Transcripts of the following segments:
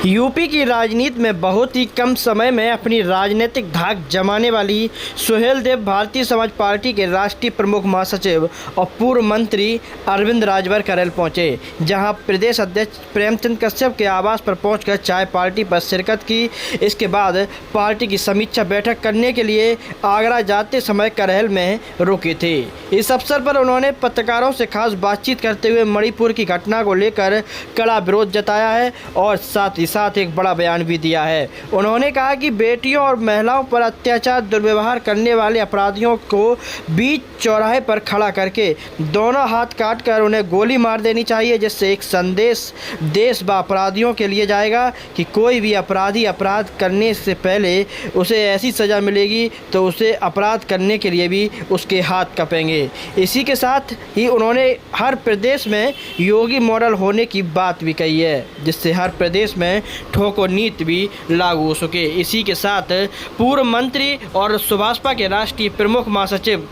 UP की राजनीति में बहुत ही कम समय में अपनी राजनीतिक धाक जमाने वाली सुहेलदेव भारतीय समाज पार्टी के राष्ट्रीय प्रमुख महासचिव और पूर्व मंत्री अरविंद राजभर करेल पहुंचे, जहां प्रदेश अध्यक्ष प्रेमचंद कश्यप के आवास पर पहुंचकर चाय पार्टी पर शिरकत की। इसके बाद पार्टी की समीक्षा बैठक करने के लिए आगरा जाते समय करेल में रुके थे। इस अवसर पर उन्होंने पत्रकारों से खास बातचीत करते हुए मणिपुर की घटना को लेकर कड़ा विरोध जताया है और साथ ही साथ एक बड़ा बयान भी दिया है। उन्होंने कहा कि बेटियों और महिलाओं पर अत्याचार दुर्व्यवहार करने वाले अपराधियों को बीच चौराहे पर खड़ा करके दोनों हाथ काटकर उन्हें गोली मार देनी चाहिए, जिससे एक संदेश देश व अपराधियों के लिए जाएगा कि कोई भी अपराधी अपराध करने से पहले उसे ऐसी सज़ा मिलेगी तो उसे अपराध करने के लिए भी उसके हाथ कपेंगे। इसी के साथ ही उन्होंने हर प्रदेश में योगी मॉडल होने की बात भी कही है, जिससे हर प्रदेश में ठोको नीति भी लागू हो सके। इसी के साथ पूर्व मंत्री और सुभाषपा के राष्ट्रीय प्रमुख महासचिव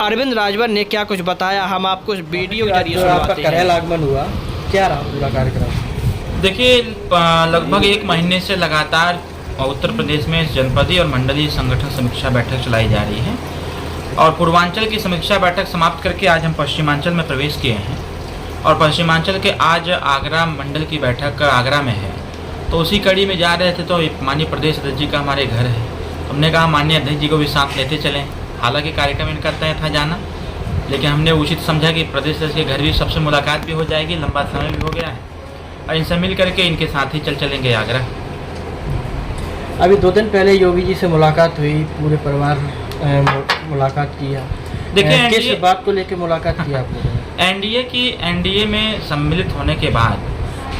अरविंद राजभर ने क्या कुछ बताया, हम आपको वीडियो के जरिए सुनाते हैं। करेल आगमन हुआ, क्या रहा पूरा कार्यक्रम? देखिए, लगभग एक महीने से लगातार उत्तर प्रदेश में जनपदीय और मंडलीय संगठन समीक्षा बैठक चलाई जा रही है और पूर्वांचल की समीक्षा बैठक समाप्त करके आज हम पश्चिमांचल में प्रवेश किए हैं और पश्चिमांचल के आज आगरा मंडल की बैठक आगरा में है। तो उसी कड़ी में जा रहे थे तो माननीय प्रदेश अध्यक्ष जी का हमारे घर है, हमने कहा माननीय अध्यक्ष जी को भी साथ लेते चलें। हालांकि कार्यक्रम इनका तय था जाना, लेकिन हमने उचित समझा कि प्रदेश अध्यक्ष के घर भी सबसे मुलाकात भी हो जाएगी, लंबा समय भी हो गया है और इनसे मिल करके इनके साथ ही चलेंगे आगरा। अभी 2 दिन पहले योगी जी से मुलाकात हुई, पूरे परिवार मुलाकात किया। देखिए, किस बात को लेकर मुलाकात की आपने? एनडीए में सम्मिलित होने के बाद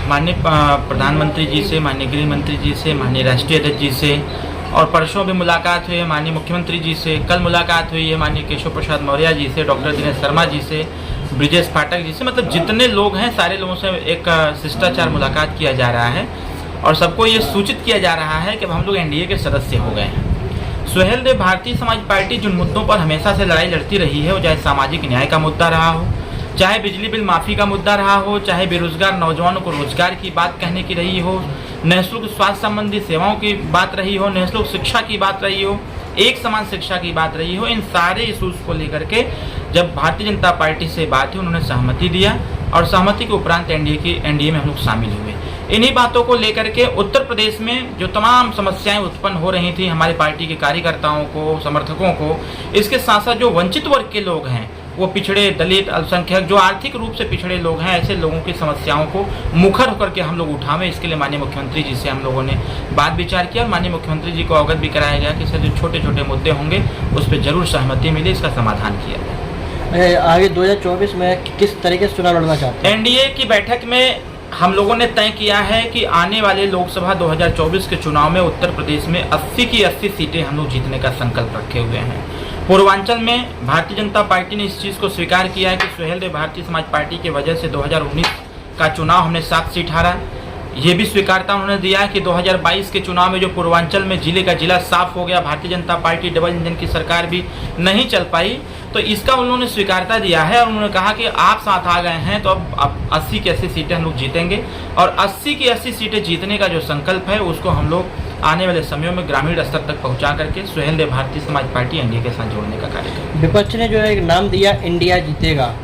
माननीय प्रधानमंत्री जी से, माननीय गृह मंत्री जी से, माननीय राष्ट्रीय अध्यक्ष जी से और परसों भी मुलाकात हुई है माननीय मुख्यमंत्री जी से। कल मुलाकात हुई है माननीय केशव प्रसाद मौर्य जी से, डॉक्टर दिनेश शर्मा जी से, ब्रिजेश पाठक जी से। मतलब जितने लोग हैं सारे लोगों से एक शिष्टाचार मुलाकात किया जा रहा है और सबको ये सूचित किया जा रहा है कि हम लोग एनडीए के सदस्य हो गए हैं। सुहेलदेव भारतीय समाज पार्टी जिन मुद्दों पर हमेशा से लड़ाई लड़ती रही है, वो चाहे सामाजिक न्याय का मुद्दा रहा हो, चाहे बिजली बिल माफ़ी का मुद्दा रहा हो, चाहे बेरोजगार नौजवानों को रोजगार की बात कहने की रही हो, निःशुल्क स्वास्थ्य संबंधी सेवाओं की बात रही हो, निःशुल्क शिक्षा की बात रही हो, एक समान शिक्षा की बात रही हो, इन सारे इशूज़ को लेकर के जब भारतीय जनता पार्टी से बात हुई उन्होंने सहमति दिया और सहमति के उपरांत एनडीए में हम लोग शामिल हुए। इन्हीं बातों को लेकर के उत्तर प्रदेश में जो तमाम समस्याएं उत्पन्न हो रही थी हमारी पार्टी के कार्यकर्ताओं को, समर्थकों को, इसके साथ साथ जो वंचित वर्ग के लोग हैं, वो पिछड़े, दलित, अल्पसंख्यक, जो आर्थिक रूप से पिछड़े लोग हैं, ऐसे लोगों की समस्याओं को मुखर होकर के हम लोग उठावें, इसके लिए माननीय मुख्यमंत्री जी से हम लोगों ने बात विचार किया और माननीय मुख्यमंत्री जी को अवगत भी कराया गया कि सर जो छोटे छोटे मुद्दे होंगे उस पर जरूर सहमति मिले, इसका समाधान किया जाए। आगे 2024 में किस तरीके से चुनाव लड़ना चाहते हैं? एनडीए की बैठक में हम लोगों ने तय किया है कि आने वाले लोकसभा 2024 के चुनाव में उत्तर प्रदेश में 80 की 80 सीटें हम लोग जीतने का संकल्प रखे हुए हैं। पूर्वांचल में भारतीय जनता पार्टी ने इस चीज़ को स्वीकार किया है कि सुहेलदेव भारतीय समाज पार्टी की वजह से 2019 का चुनाव हमने 7 सीट हारा। ये भी स्वीकारता उन्होंने दिया है कि 2022 के चुनाव में जो पूर्वांचल में जिले का जिला साफ हो गया, Bharatiya Janata party double engine की सरकार भी नहीं चल पाई, तो इसका उन्होंने स्वीकारता दिया है और उन्होंने कहा कि आप साथ आ गए हैं तो अब 80 की 80 सीटें हम लोग जीतेंगे और 80 की 80 सीटें जीतने का जो संकल्प है उसको हम लोग आने वाले समयों में ग्रामीण स्तर तक पहुंचा करके सुहेलदेव भारतीय समाज पार्टी एनडीए के साथ जोड़ने का कार्य करें। विपक्ष ने जो एक नाम दिया इंडिया जीतेगा,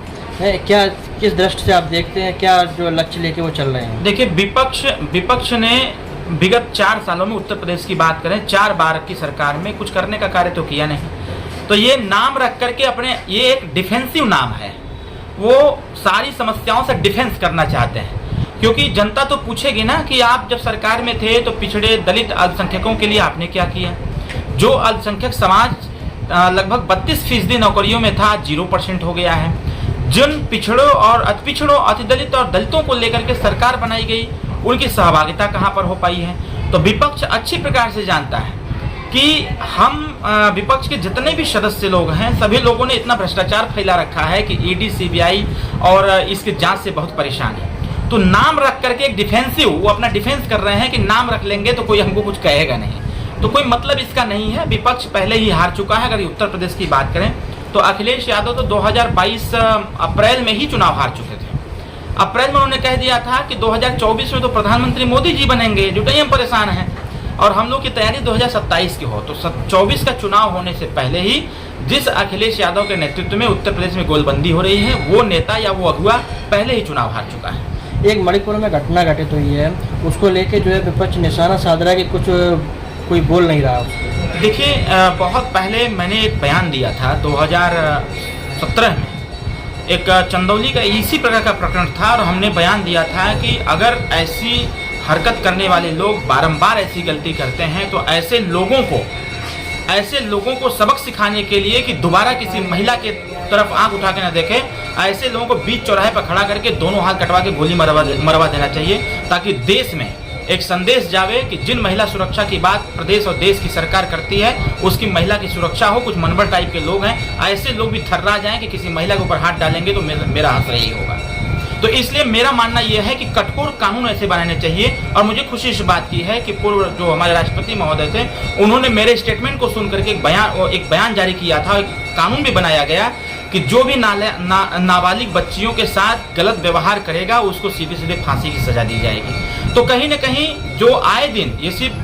क्या किस दृष्टि से आप देखते हैं, क्या जो लक्ष्य लेके वो चल रहे हैं? देखिए, विपक्ष ने विगत 4 सालों में उत्तर प्रदेश की बात करें, 4 बार की सरकार में कुछ करने का कार्य तो किया नहीं। तो ये नाम रख करके अपने, ये एक डिफेंसिव नाम है, वो सारी समस्याओं से डिफेंस करना चाहते हैं, क्योंकि जनता तो पूछेगी ना कि आप जब सरकार में थे तो पिछड़े, दलित, अल्पसंख्यकों के लिए आपने क्या किया। जो अल्पसंख्यक समाज लगभग 32% नौकरियों में था, 0% हो गया है। जिन पिछड़ों और अतिपिछड़ों, अतिदलित और दलितों को लेकर के सरकार बनाई गई, उनकी सहभागिता कहाँ पर हो पाई है। तो विपक्ष अच्छी प्रकार से जानता है कि हम विपक्ष के जितने भी सदस्य लोग हैं, सभी लोगों ने इतना भ्रष्टाचार फैला रखा है कि ईडी, सीबीआई और इसकी जांच से बहुत परेशान है। तो नाम रख करके एक डिफेंसिव, वो अपना डिफेंस कर रहे हैं कि नाम रख लेंगे तो कोई हमको कुछ कहेगा नहीं, तो कोई मतलब इसका नहीं है। विपक्ष पहले ही हार चुका है। अगर उत्तर प्रदेश की बात करें तो अखिलेश यादव तो 2022 अप्रैल में ही चुनाव हार चुके थे। अप्रैल में उन्होंने कह दिया था कि 2024 में तो प्रधानमंत्री मोदी जी बनेंगे, जुटे हम परेशान हैं, और हम लोग की तैयारी 2027 की हो। तो 24 का चुनाव होने से पहले ही जिस अखिलेश यादव के नेतृत्व में उत्तर प्रदेश में गोलबंदी हो रही है, वो नेता या वो अगुआ पहले ही चुनाव हार चुका है। एक मणिपुर में घटना घटित हुई है, उसको लेके जो है विपक्ष निशाना साध रहा है कि कुछ कोई बोल नहीं रहा उसको। देखिए, बहुत पहले मैंने एक बयान दिया था 2017 में, एक चंदौली का इसी प्रकार का प्रकरण था, और हमने बयान दिया था कि अगर ऐसी हरकत करने वाले लोग बारंबार ऐसी गलती करते हैं तो ऐसे लोगों को सबक सिखाने के लिए कि दोबारा किसी महिला के तरफ आंख उठा के न देखे, ऐसे लोगों को बीच चौराहे पर खड़ा करके दोनों हाथ कटवा के गोली मरवा देना चाहिए, ताकि देश में एक संदेश जावे कि जिन महिला सुरक्षा की बात प्रदेश और देश की सरकार करती है, उसकी महिला की सुरक्षा हो। कुछ मनबर टाइप के लोग हैं, ऐसे लोग भी थर्रा जाएं कि किसी महिला के ऊपर हाथ डालेंगे तो मेरा आंसर यही होगा। तो इसलिए मेरा मानना यह है कि कठोर कानून ऐसे बनाने चाहिए। और मुझे खुशी इस बात की है कि पूर्व जो हमारे राष्ट्रपति महोदय थे, उन्होंने मेरे स्टेटमेंट को सुन करके एक बयान जारी किया था, एक कानून भी बनाया गया कि जो भी नाबालिग बच्चियों के साथ गलत व्यवहार करेगा उसको सीधे फांसी की सजा दी जाएगी। तो कहीं न कहीं जो आए दिन, ये सिर्फ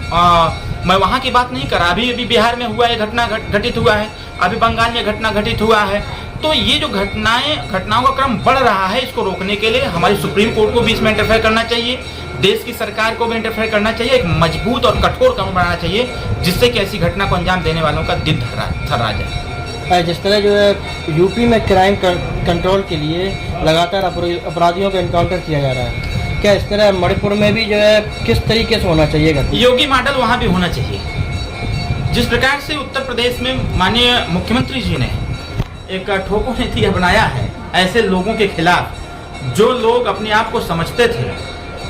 मैं वहाँ की बात नहीं कर रहा, अभी बिहार में हुआ है, घटना घटित हुआ है, अभी बंगाल में घटना घटित हुआ है। तो ये जो घटनाओं का क्रम बढ़ रहा है, इसको रोकने के लिए हमारी सुप्रीम कोर्ट को भी इसमें इंटरफेयर करना चाहिए, देश की सरकार को भी इंटरफेयर करना चाहिए, एक मजबूत और कठोर कानून बनाना चाहिए, जिससे कि ऐसी घटना को अंजाम देने वालों का दिल थर्रा जाए। जिस तरह जो है यूपी में क्राइम कंट्रोल के लिए लगातार अपराधियों का एनकाउंटर किया जा रहा है, क्या इस तरह मणिपुर में भी जो है किस तरीके से होना चाहिए? योगी मॉडल वहाँ भी होना चाहिए। जिस प्रकार से उत्तर प्रदेश में माननीय मुख्यमंत्री जी ने एक ठोको नीति अपनाया है ऐसे लोगों के खिलाफ, जो लोग अपने आप को समझते थे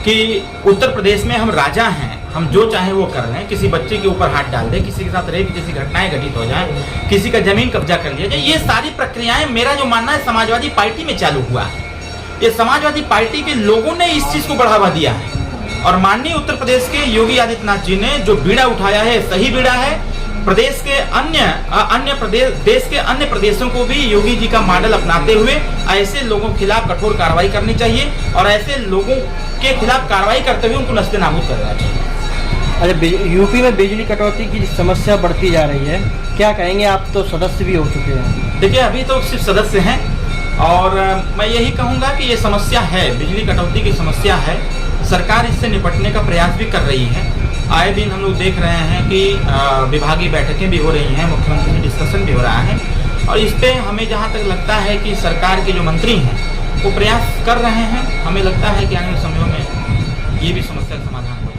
कि उत्तर प्रदेश में हम राजा हैं, हम जो चाहे वो कर लें, किसी बच्चे के ऊपर हाथ डाल दें, किसी के साथ रेप जैसी घटनाएं घटित हो जाएं, किसी का जमीन कब्जा कर लिया जाए, ये सारी प्रक्रियाएं, मेरा जो मानना है, समाजवादी पार्टी में चालू हुआ है। ये समाजवादी पार्टी के लोगों ने इस चीज को बढ़ावा दिया है, और माननीय उत्तर प्रदेश के योगी आदित्यनाथ जी ने जो बीड़ा उठाया है, सही बीड़ा है। प्रदेश के देश के अन्य प्रदेशों को भी योगी जी का मॉडल अपनाते हुए ऐसे लोगों के खिलाफ कठोर कार्रवाई करनी चाहिए, और ऐसे लोगों के खिलाफ कार्रवाई करते हुए उनको नस्ते नाबूद करना चाहिए। अरे यूपी में बिजली कटौती की समस्या बढ़ती जा रही है, क्या कहेंगे? आप तो सदस्य भी हो चुके हैं। देखिए, अभी तो सिर्फ सदस्य हैं, और मैं यही कहूँगा कि ये समस्या है, बिजली कटौती की समस्या है। सरकार इससे निपटने का प्रयास भी कर रही है। आए दिन हम लोग देख रहे हैं कि विभागीय बैठकें भी हो रही हैं, मुख्यमंत्री से डिस्कशन भी हो रहा है, और इस पे हमें जहाँ तक लगता है कि सरकार के जो मंत्री हैं वो प्रयास कर रहे हैं। हमें लगता है कि आने वाले समयों में ये भी समस्या का समाधान हो